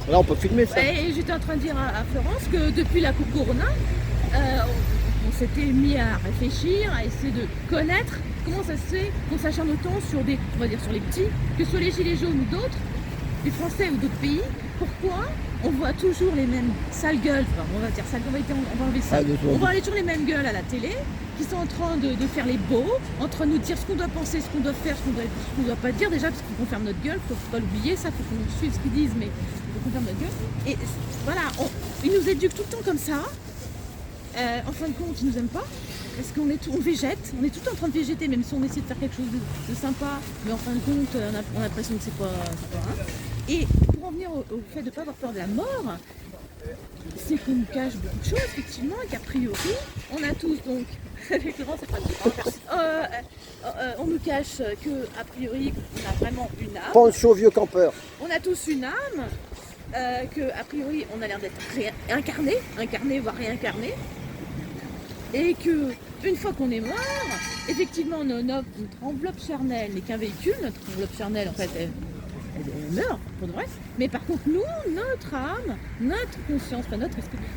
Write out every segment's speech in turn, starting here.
Là, on peut filmer ça. Et j'étais en train de dire à Florence que depuis la Coupe Corona, on s'était mis à réfléchir, à essayer de connaître comment ça se fait qu'on s'acharne autant sur on va dire sur les petits, que ce soit les gilets jaunes ou d'autres, les Français ou d'autres pays. Pourquoi on voit toujours les mêmes sales gueules, enfin, on va dire sales gueules, on va enlever ça. On voit toujours les mêmes gueules à la télé, qui sont en train de faire les beaux, en train de nous dire ce qu'on doit penser, ce qu'on doit faire, ce qu'on doit pas dire, déjà parce qu'on ferme notre gueule, faut pas l'oublier, ça faut qu'on suive ce qu'ils disent, mais faut qu'on ferme notre gueule. Et voilà, ils nous éduquent tout le temps comme ça. En fin de compte, ils nous aiment pas, parce on végète, on est tout en train de végéter, même si on essaie de faire quelque chose de sympa, mais en fin de compte, on a l'impression que c'est pas hein. Et pour en venir au fait de ne pas avoir peur de la mort, c'est qu'on nous cache beaucoup de choses, effectivement, et qu'a priori, on a tous donc, avec Laurent, c'est pas on nous cache que a priori, on a vraiment une âme. Pense aux vieux campeurs. On a tous une âme, que a priori, on a l'air d'être incarné, voire réincarné, et que une fois qu'on est mort, effectivement, notre enveloppe charnelle n'est qu'un véhicule. Notre enveloppe charnelle, en fait, elle meurt pour de vrai. Mais par contre, nous, notre âme, notre conscience, enfin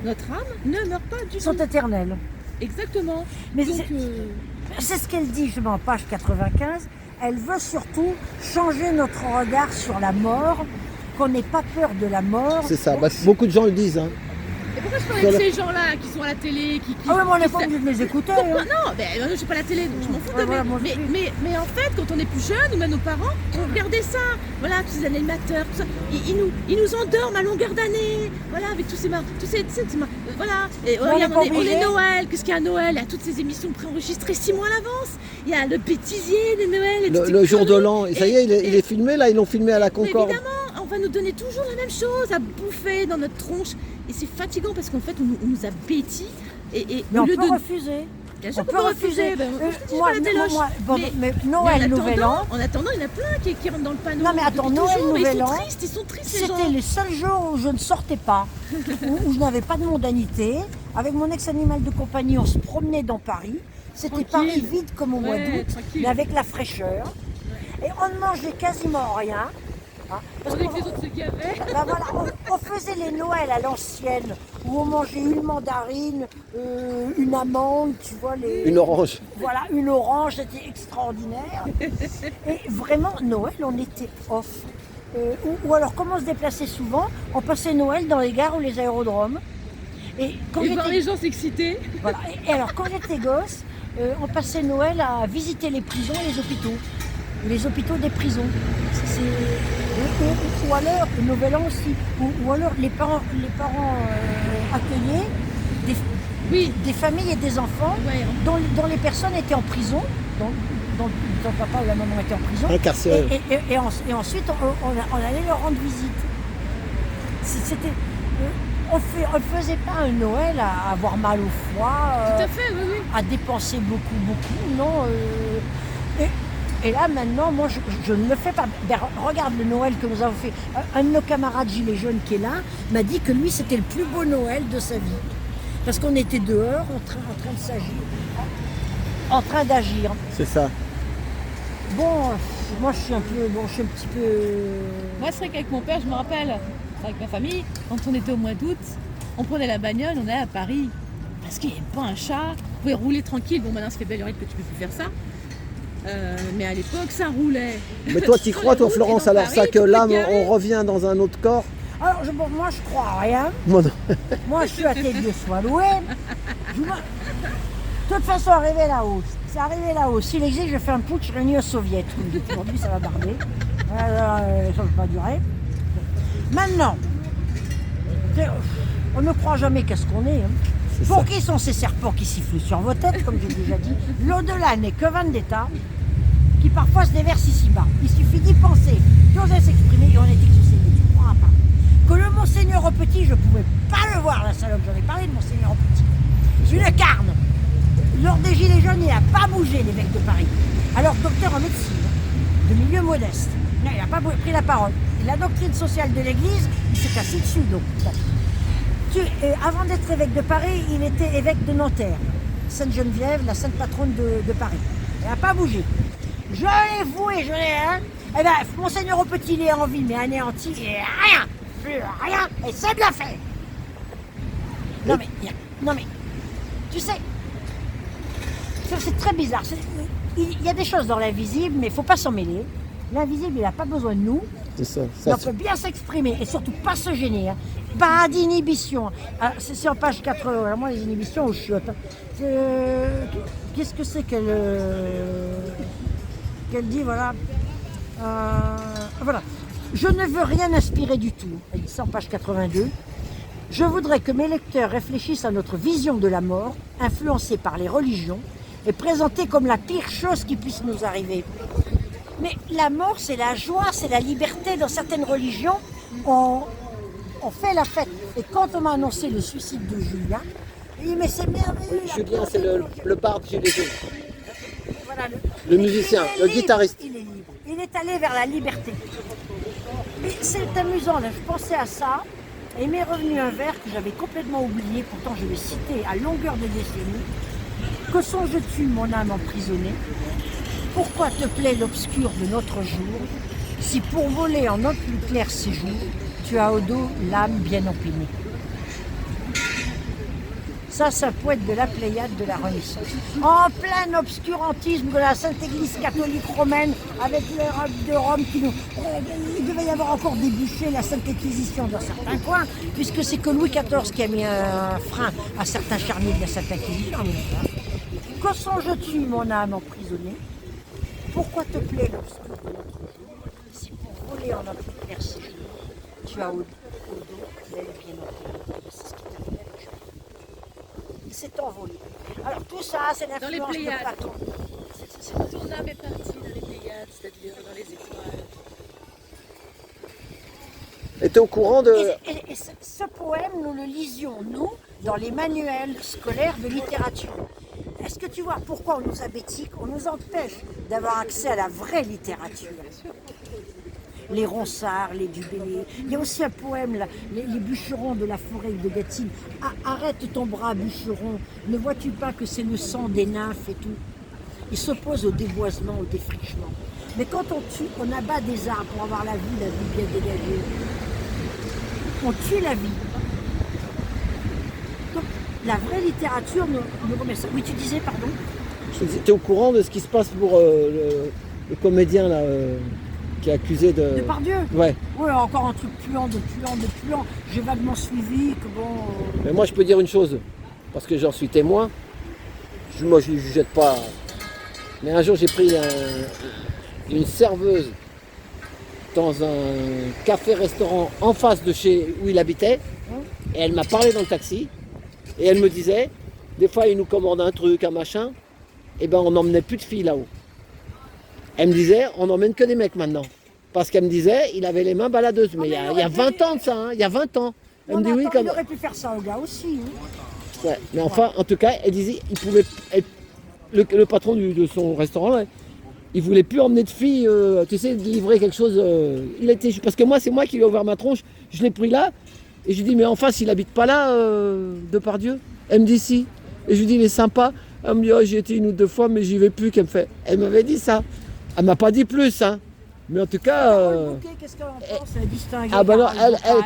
notre âme ne meurt pas du tout. Ils sont éternels. Exactement. Mais donc, c'est ce qu'elle dit, justement, page 95. Elle veut surtout changer notre regard sur la mort, qu'on n'ait pas peur de la mort. C'est ça, beaucoup de gens le disent. Hein. Et pourquoi je parle de ces gens-là qui sont à la télé, Ah oui, mais on n'est pas obligé de les écouter. Pourquoi non, je suis pas à la télé, donc je m'en fous. Mais en fait, quand on est plus jeune, ou même nos parents, on regardait ça. Voilà, tous ces animateurs, tout ça. Ils nous endorment à longueur d'année. Voilà, avec tous ces voilà. Et, regarde, on est Noël. Qu'est-ce qu'il y a à Noël? Il y a toutes ces émissions préenregistrées 6 mois à l'avance. Il y a le bêtisier de Noël. Le jour de l'an. Et ça y est, il est filmé là, ils l'ont filmé à la Concorde. Évidemment, on va nous donner toujours la même chose à bouffer dans notre tronche. Et c'est fatigant parce qu'en fait, on nous a bêtis. Mais on peut refuser. Bien sûr qu'on peut refuser. Mais Noël, Nouvel An. En attendant, il y en a plein qui rentrent dans le panneau. Non, mais attends, Noël, Nouvel An. Ils sont tristes, c'était les seuls jours où je ne sortais pas, où je n'avais pas de mondanité. Avec mon ex-animal de compagnie, on se promenait dans Paris. C'était Paris vide comme au mois d'août, mais avec la fraîcheur. Et on ne mangeait quasiment rien. Hein, parce que les autres se gavaient. Voilà, on faisait les Noëls à l'ancienne, où on mangeait une mandarine, une amande, tu vois. Une orange. Voilà, une orange, c'était extraordinaire. Et vraiment, Noël, on était off. Ou alors, comme on se déplaçait souvent, on passait Noël dans les gares ou les aérodromes. Et voir les gens s'exciter. Voilà. Et alors, quand j'étais gosse, on passait Noël à visiter les prisons et les hôpitaux. Les hôpitaux des prisons. Ou alors, le Nouvel An aussi. Ou alors, les parents accueillaient des familles et des enfants dont les personnes étaient en prison, dont le papa ou la maman était en prison. Incarcérés. Et ensuite, on allait leur rendre visite. C'était... On ne faisait pas un Noël à avoir mal au foie, tout à fait, oui. À dépenser beaucoup, non. Et là, maintenant, moi, je ne le fais pas. Regarde le Noël que nous avons fait. Un de nos camarades gilets jaunes qui est là m'a dit que lui, c'était le plus beau Noël de sa vie. Parce qu'on était dehors, en train de s'agir. En train d'agir. C'est ça. Bon, moi, je suis un petit peu... Moi, c'est vrai qu'avec mon père, je me rappelle, avec ma famille, quand on était au mois d'août, on prenait la bagnole, on allait à Paris. Parce qu'il n'y avait pas un chat. Vous pouvez rouler tranquille. Bon, maintenant, ça fait belle heure que tu ne peux plus faire ça. Mais à l'époque, ça roulait. Mais toi, tu crois, toi, Florence, alors ça, que là, on revient dans un autre corps? Alors, moi, je crois à rien. Moi, non. Moi, je suis athée, Dieu soit loué. De toute façon, c'est arrivé là-haut. S'il existe, je fais un putsch réuni aux soviets. Aujourd'hui, ça va barder. Ça ne va pas durer. Maintenant, on ne croit jamais qu'est-ce qu'on est. Pour qui sont ces serpents qui sifflent sur vos têtes, comme j'ai déjà dit? L'au-delà n'est que vendetta, qui parfois se déverse ici-bas. Il suffit d'y penser, d'oser s'exprimer et on est exaucé. Mais tu ne crois pas. Que le Monseigneur au Petit, je ne pouvais pas le voir, la salope. J'en ai parlé de Monseigneur au Petit. Une carne. Lors des Gilets jaunes, il n'a pas bougé, l'évêque de Paris. Alors, docteur en médecine, de milieu modeste, il n'a pas pris la parole. Et la doctrine sociale de l'Église, il s'est cassé dessus. Donc, avant d'être évêque de Paris, il était évêque de Nanterre, Sainte-Geneviève, la sainte patronne de Paris. Il n'a pas bougé. Je l'ai voué, Eh bien, Monseigneur au Petit, il est en vie, mais anéanti, et rien. plus rien et c'est bien fait. Non mais, tu sais, c'est très bizarre. Il y a des choses dans l'invisible, mais il ne faut pas s'en mêler. L'invisible, il n'a pas besoin de nous. C'est ça. On peut bien s'exprimer et surtout pas se gêner. Hein. Pas d'inhibition. Ah, c'est en page 80. Alors moi, les inhibitions, je chiotte. Qu'est-ce que c'est qu'elle dit, voilà. Voilà. Je ne veux rien inspirer du tout. Elle dit ça en page 82. Je voudrais que mes lecteurs réfléchissent à notre vision de la mort, influencée par les religions, et présentée comme la pire chose qui puisse nous arriver. Mais la mort, c'est la joie, c'est la liberté. Dans certaines religions, on fait la fête. Et quand on m'a annoncé le suicide de Julien, il dit mais c'est merveilleux. Julien, c'est le barde Gilet jaune. Voilà, Le musicien, le guitariste. Il est libre. Il est allé vers la liberté. Et c'est amusant, là, je pensais à ça. Et il m'est revenu un vers que j'avais complètement oublié, pourtant je l'ai cité à longueur de décennies. Que songes-tu, mon âme emprisonnée? Pourquoi te plaît l'obscur de notre jour, si pour voler en notre plus clair séjour, tu as au dos l'âme bien empinée? Ça, c'est un poète de la Pléiade de la Renaissance. En plein obscurantisme de la Sainte Église catholique romaine, avec l'Europe de Rome qui nous... il devait y avoir encore des bûchers, la Sainte Inquisition dans certains coins, puisque c'est que Louis XIV qui a mis un frein à certains charniers de la Sainte Inquisition. Que songes-tu, mon âme emprisonnée? Pourquoi te plaît l'obscur de notre jour, si pour voler en notre clair séjour, tu as au dos l'aile bien empilée? C'est ce qui t'a fait. Il s'est envolé. Alors tout ça, c'est l'influence de Platon. Ton âme est partie dans les Pléiades, c'est-à-dire dans les étoiles. Et tu es au courant de... Et ce poème, nous le lisions, nous, dans les manuels scolaires de littérature. Est-ce que tu vois pourquoi on nous abétique? On nous empêche d'avoir accès à la vraie littérature. Les Ronsard, les Dubélé. Il y a aussi un poème, là, les bûcherons de la forêt de Gâtine. Arrête ton bras, bûcheron. Ne vois-tu pas que c'est le sang des nymphes et tout? Il s'oppose au déboisement, au défrichement. Mais quand on tue, on abat des arbres pour avoir la vie bien dégagée. On tue la vie. Donc, la vraie littérature nous remet ça. Oui, tu disais, pardon? Je te dis, tu es au courant de ce qui se passe pour le comédien là, qui est accusé de... Depardieu? Ouais. Oui, encore un truc puant. J'ai vaguement suivi que bon... Mais moi, je peux dire une chose, parce que j'en suis témoin. Moi, je ne lui jette pas. Mais un jour, j'ai pris une serveuse dans un café-restaurant en face de chez où il habitait. Et elle m'a parlé dans le taxi. Et elle me disait, des fois, il nous commande un truc, un machin. Et ben, on n'emmenait plus de filles là-haut. Elle me disait, on n'emmène que des mecs maintenant. Parce qu'elle me disait, il avait les mains baladeuses. Mais il y a 20 ans de ça, hein, il y a 20 ans. Elle me dit oui, il aurait pu faire ça au gars aussi. Hein. Ouais, mais enfin, en tout cas, elle disait, il pouvait, le patron de son restaurant, là, il voulait plus emmener de filles, tu sais, livrer quelque chose. Parce que moi, c'est moi qui lui ai ouvert ma tronche. Je l'ai pris là, et je lui dis, mais en face, il habite pas là, Depardieu. Elle me dit si. Et je lui dis, il est sympa. Elle me dit, oh, j'y étais une ou deux fois, mais j'y vais plus. Qu'elle me fait. Elle m'avait dit ça. Elle m'a pas dit plus, hein. Mais en tout cas. Carole Bouquet, qu'est-ce qu'elle en pense? Elle est distinguée. Ah ben non,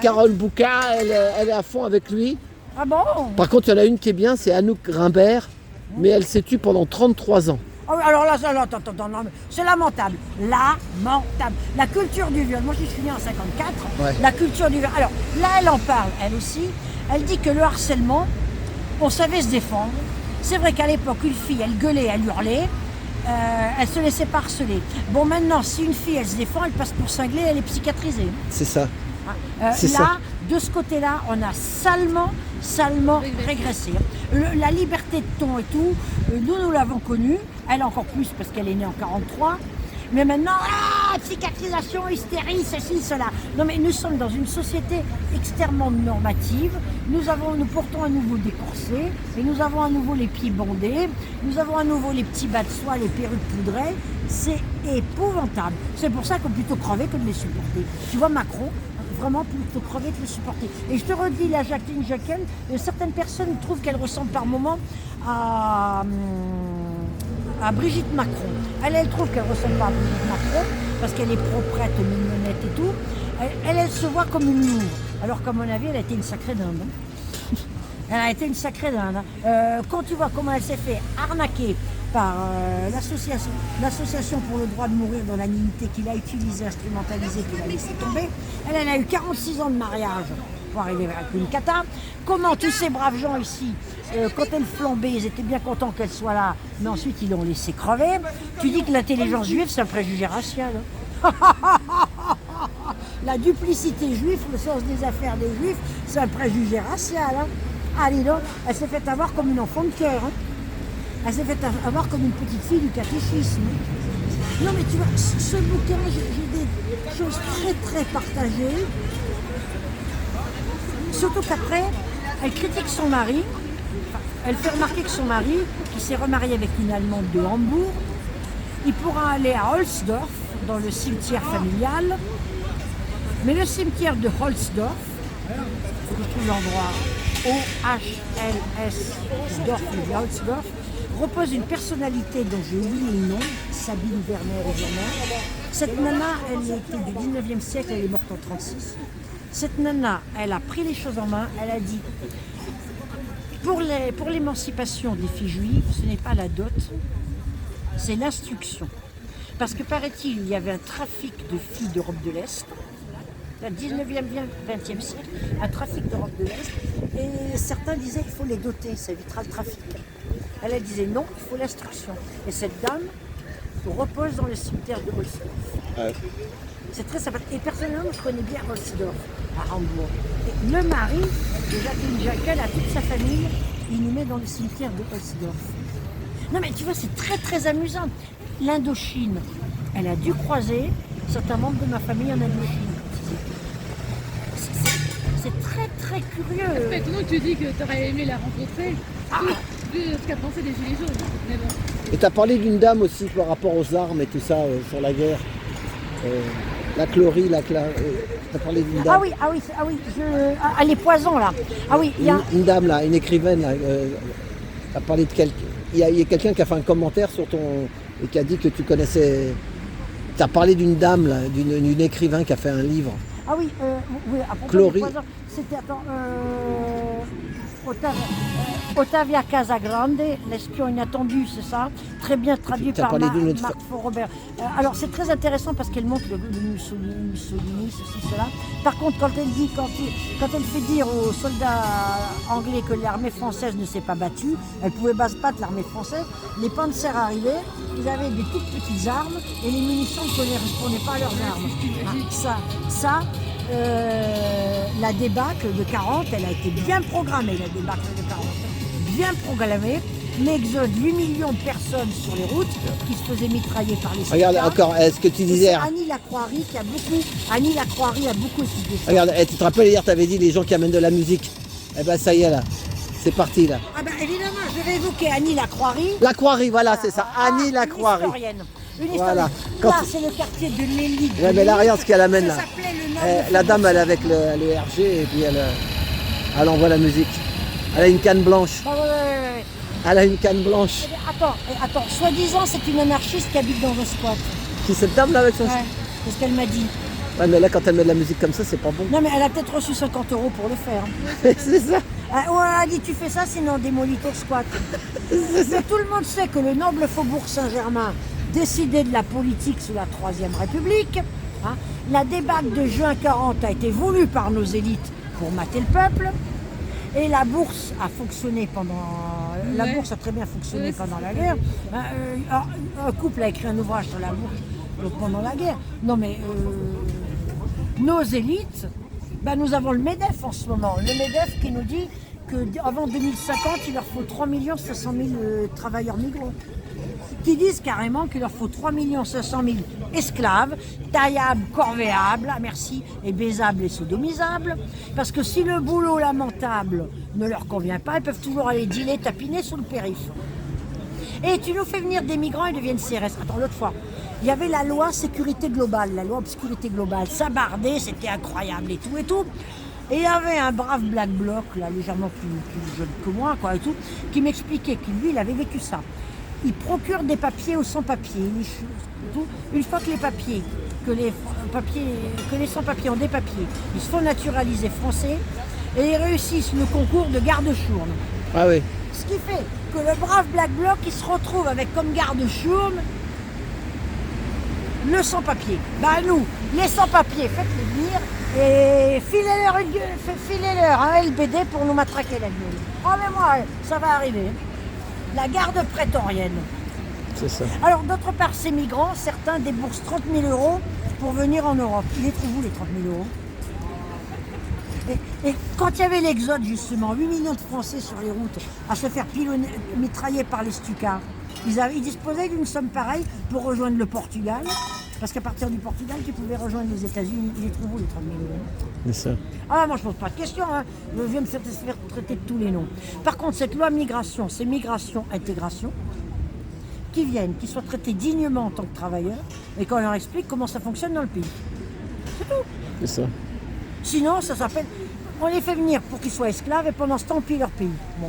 Carole Bouquet, elle est à fond avec lui. Ah bon? Par contre, il y en a une qui est bien, c'est Anouk Grimbert, mais elle s'est tue pendant 33 ans. Oh, alors là, attends, non, c'est lamentable. Lamentable. La culture du viol. Moi, je suis née en 54. Ouais. La culture du viol. Alors, là, elle en parle, elle aussi. Elle dit que le harcèlement, on savait se défendre. C'est vrai qu'à l'époque, une fille, elle gueulait, elle hurlait. Elle se laissait pas harceler. Bon, maintenant, si une fille, elle se défend, elle passe pour cinglée, elle est psychiatrisée. C'est ça. Là, ça. de ce côté-là, on a salement régressé. La liberté de ton et tout, nous l'avons connue, elle encore plus parce qu'elle est née en 43. Mais maintenant, psychiatrisation, hystérie, ceci, cela. Non mais nous sommes dans une société extrêmement normative. Nous portons à nouveau des corsets, et nous avons à nouveau les pieds bandés, nous avons à nouveau les petits bas de soie, les perruques poudrées. C'est épouvantable. C'est pour ça qu'on peut plutôt crever que de les supporter. Tu vois Macron, vraiment plutôt crever que de le supporter. Et je te redis, la Jacqueline Jacquel, certaines personnes trouvent qu'elle ressemble par moments à Brigitte Macron. Elle trouve qu'elle ressemble pas à Brigitte Macron parce qu'elle est proprette, mignonnette et tout. Elle se voit comme une louve. Alors qu'à mon avis, elle a été une sacrée dinde. Hein. Elle a été une sacrée dinde. Hein. Quand tu vois comment elle s'est fait arnaquer par l'association pour le droit de mourir dans la dignité qu'il a utilisée, instrumentalisée, qu'il a laissé tomber, elle a eu 46 ans de mariage pour arriver avec une cata. Comment tous ces braves gens ici, quand elle flambait, ils étaient bien contents qu'elle soit là, mais ensuite ils l'ont laissé crever. Tu dis que l'intelligence juive, c'est un préjugé racial. Hein. La duplicité juive, le sens des affaires des juifs, c'est un préjugé racial. Hein. Ah, dis donc, elle s'est fait avoir comme une enfant de cœur. Hein. Elle s'est fait avoir comme une petite fille du catéchisme. Non mais tu vois, ce bouquin, j'ai des choses très très partagées. Surtout qu'après, elle critique son mari. Elle fait remarquer que son mari, qui s'est remarié avec une Allemande de Hambourg, il pourra aller à Holzdorf, dans le cimetière familial. Mais le cimetière de Holzdorf, il faut que je trouve l'endroit, O-H-L-S, Holzdorf, repose une personnalité dont j'ai oublié le nom, Sabine Werner. Cette nana, elle était du 19e siècle, elle est morte en 1936. Cette nana, elle a pris les choses en main, elle a dit, pour l'émancipation des filles juives, ce n'est pas la dot, c'est l'instruction. Parce que paraît-il, il y avait un trafic de filles d'Europe de l'Est, le 19e, 20e siècle, un trafic d'Europe de l'Est, et certains disaient qu'il faut les doter, ça évitera le trafic. Elle disait non, il faut l'instruction. Et cette dame repose dans le cimetière de Holzdorf. Ouais. C'est très sympa. Et personnellement, je connais bien Holzdorf, à Hambourg. Et le mari de Jacqueline Jacquel, à toute sa famille, il nous met dans le cimetière de Holzdorf. Non mais tu vois, c'est très très amusant. L'Indochine, elle a dû croiser certains membres de ma famille en Indochine. C'est très très curieux. Maintenant, tu dis que tu aurais aimé la rencontrer. Vu ce qu'a pensé des Gilets jaunes. Mais bon. Et tu as parlé d'une dame aussi par rapport aux armes et tout ça sur la guerre. La Chlorie, tu as parlé d'une dame. Ah oui, les poisons là. Ah oui, il y a une dame là, une écrivaine là. Tu as parlé de quelqu'un. Il y a quelqu'un qui a fait un commentaire sur ton. Et qui a dit que tu connaissais. Tu as parlé d'une dame là, d'une écrivain qui a fait un livre. Ah oui, à propos Chlorie. des poisons, c'était Ottavia Casagrande, l'espion inattendu, c'est ça, très bien traduit par Marc Robert. Alors c'est très intéressant parce qu'elle montre le Mussolini, ceci, cela. Par contre, quand elle fait dire aux soldats anglais que l'armée française ne s'est pas battue, elle pouvait battre l'armée française, les Panzers arrivaient, ils avaient des toutes petites armes et les munitions ne correspondaient pas à leurs armes. La débâcle de 40, elle a été bien programmée, la débâcle de 40. Bien programmée, l'exode 8 millions de personnes sur les routes qui se faisaient mitrailler par les soldats. Regarde encore, ce que tu disais. Annie Lacroix-Ry a beaucoup cité ça. Regarde, tu te rappelles hier, tu avais dit les gens qui amènent de la musique. Eh ben ça y est là, c'est parti là. Ah ben évidemment, je vais évoquer Annie Lacroix-Ry. Lacroix-Ry, voilà, c'est ça, Annie Lacroix-Ry. Une historienne. Voilà. Là, c'est le quartier de l'élite. Ouais, mais là, regarde ce qu'elle amène là. La dame, elle est avec le RG et puis elle envoie la musique. Elle a une canne blanche. Ouais. Elle a une canne blanche. Attends, soi-disant, c'est une anarchiste qui habite dans un squat. Qui cette dame là avec son... Ouais, c'est ce qu'elle m'a dit. Ouais, mais là, quand elle met de la musique comme ça, c'est pas bon. Non, mais elle a peut-être reçu 50 € pour le faire. C'est ça. Ouais, elle a dit, tu fais ça, sinon on démolit ton squat. Mais tout le monde sait que le noble faubourg Saint-Germain décidait de la politique sous la Troisième République. Hein. La débâcle de juin 40 a été voulue par nos élites pour mater le peuple. Et la bourse a fonctionné La bourse a très bien fonctionné pendant la guerre. Un couple a écrit un ouvrage sur la bourse pendant la guerre. Non mais nos élites, nous avons le MEDEF en ce moment. Le MEDEF qui nous dit qu'avant 2050, il leur faut 3 500 000 travailleurs migrants. Qui disent carrément qu'il leur faut 3 500 000 esclaves, taillables, corvéables, merci, et baisables et sodomisables. Parce que si le boulot lamentable ne leur convient pas, ils peuvent toujours aller dealer, tapiner sous le périph'. Et tu nous fais venir des migrants, ils deviennent CRS. Attends, l'autre fois, il y avait la loi sécurité globale, la loi obscurité globale. Ça bardait, c'était incroyable et tout et tout. Et il y avait un brave Black Bloc, là, légèrement plus jeune que moi, quoi, et tout, qui m'expliquait que lui, il avait vécu ça. Il procure des papiers aux sans-papiers. Une fois que les papiers, ils sont validés, ils peuvent aller dealer, tapiner sous le périph'. Et tu nous fais venir des migrants, ils deviennent CRS. Attends, l'autre fois, il y avait la loi sécurité globale, la loi obscurité globale. Ça bardait, c'était incroyable et tout et tout. Et il y avait un brave Black Bloc, là, légèrement plus jeune que moi, quoi, et tout, qui m'expliquait que lui, il avait vécu ça. Il procure des papiers aux sans-papiers. que les sans-papiers ont des papiers. Ils se font naturaliser français et ils réussissent le concours de garde-chourne. Ah oui, Ce qui fait que le brave Black Bloc, il se retrouve avec comme garde-chourne le sans-papier. Bah nous, les sans-papiers, faites-les venir et filez-leur un LBD pour nous matraquer la gueule. Oh mais moi, ça va arriver. La garde prétorienne. c'est ça. Alors d'autre part, ces migrants, certains déboursent 30 000 € pour venir en Europe. Ils les trouvent où les 30 000 €? Et quand il y avait l'exode justement, 8 millions de Français sur les routes à se faire mitrailler par les Stukas, ils disposaient d'une somme pareille pour rejoindre le Portugal, parce qu'à partir du Portugal, tu pouvais rejoindre les États-Unis. Ils les trouvent où les 30 000 €? C'est ça. Ah, moi je pose pas de questions, hein. Je viens de se faire traiter de tous les noms. Par contre, cette loi migration, c'est migration-intégration, qui soient traités dignement en tant que travailleurs, et qu'on leur explique comment ça fonctionne dans le pays. C'est ça. Sinon, ça s'appelle, on les fait venir pour qu'ils soient esclaves, et pendant ce temps, on pille leur pays. Bon.